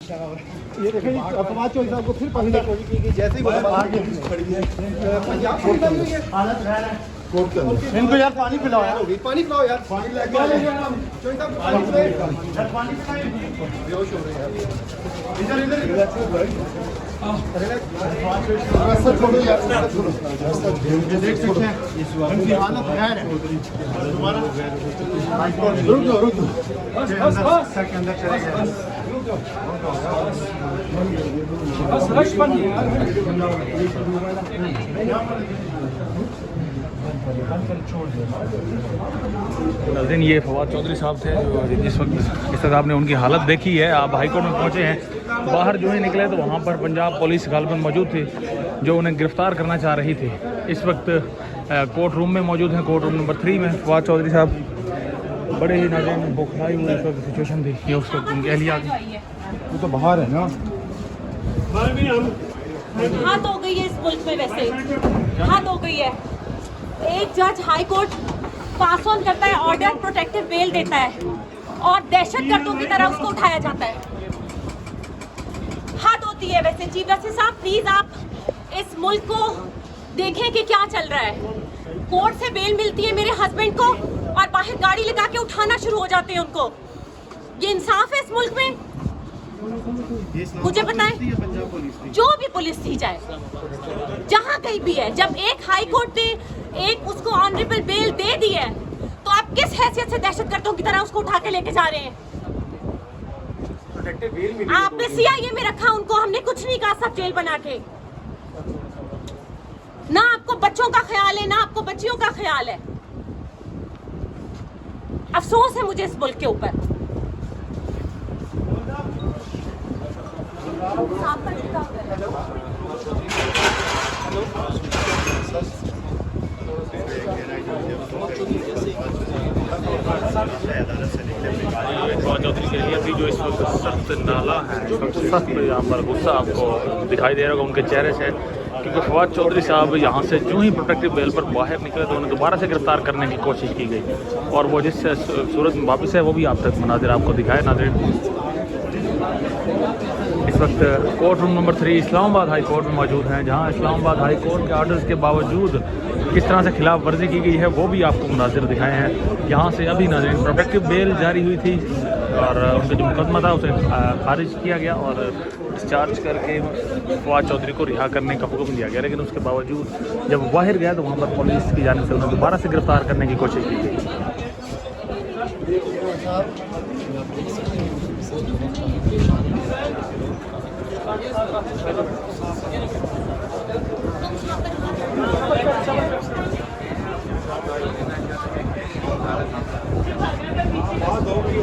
ये देखें फवाद चौधरी साहब को फिर पकड़ा जैसे ही इनको यार पानी पिलाओ यार पानी पिलाओ यार पानी लेके चौधरी साहब पानी बेहोश हो रहे हैं इधर इधर छोड़ो यार देख सकते हैं इनकी हालत है दोबारा रुक जाओ बस के अंदर चले गए बस रश बन नाज़रीन ये फवाद चौधरी साहब थे जो जिस वक्त इस वक्त आपने उनकी हालत देखी है। आप हाईकोर्ट में पहुंचे हैं, बाहर जो ही निकले तो वहां पर पंजाब पुलिस गालिबन मौजूद थी जो उन्हें गिरफ्तार करना चाह रही थी। इस वक्त कोर्ट रूम में मौजूद हैं, कोर्ट रूम नंबर 3 में। फवाद चौधरी साहब बड़े ही नाज़रीन बौखलाई हुई इस वक्त सिचुएशन थी। ये उस वक्त उनकी अहलिया वो तो बाहर है ना हाथ हो गई है इस मुल्क में, वैसे हाथ हो गई है। एक जज हाई कोर्ट पास ऑन करता है ऑर्डर, प्रोटेक्टिव बेल देता है और दहशतगर्दों की तरह उसको उठाया जाता है। हाथ होती है वैसे। चीफ जस्टिस साहब प्लीज आप इस मुल्क को देखें कि क्या चल रहा है। कोर्ट से बेल मिलती है मेरे हस्बैंड को और बाहर गाड़ी लगा के उठाना शुरू हो जाते हैं उनको। ये इंसाफ है इस मुल्क में? मुझे बताएं, जो भी पुलिस थी चाहे जहां कहीं भी है, जब एक हाई कोर्ट ने एक उसको ऑनरेबल बेल दे दी है तो आप किस हैसियत से दहशतगर्दों की तरह उसको उठा के लेके जा रहे हैं? आपने सीआईए में रखा उनको, हमने कुछ नहीं कहा, सब जेल बना के। ना आपको बच्चों का ख्याल है ना आपको बच्चियों का ख्याल है। अफसोस है मुझे इस मुल्क के ऊपर। चौधरी के लिए भी जो इस वक्त सख्त नाला है, इस वक्त सख्त यहाँ पर गुस्सा आपको दिखाई दे रहा होगा उनके चेहरे से, क्योंकि फवाद चौधरी साहब यहाँ से जो ही प्रोटेक्टिव बेल पर बाहर निकले तो उन्हें दोबारा से गिरफ्तार करने की कोशिश की गई और वो जिस सूरत में वापस है वो भी आप तक मनाजिर आपको दिखाए। नाज़रीन इस वक्त court room number 3 Islamabad high court में मौजूद हैं, जहां इस्लामाबाद हाई कोर्ट के ऑर्डर्स के बावजूद किस तरह से खिलाफ वर्जी की गई है वो भी आपको मुनाजिर दिखाए हैं। यहाँ से अभी नाज़रीन प्रोटेक्टिव बेल जारी हुई थी और उनका जो मुकदमा था उसे खारिज किया गया और डिस्चार्ज करके फवाद चौधरी को रिहा करने का हुक्म दिया गया, लेकिन उसके बावजूद जब बाहर गया तो वहाँ पर पुलिस की जानिब से उन्हें दोबारा से गिरफ्तार करने की कोशिश की गई। बात हो गई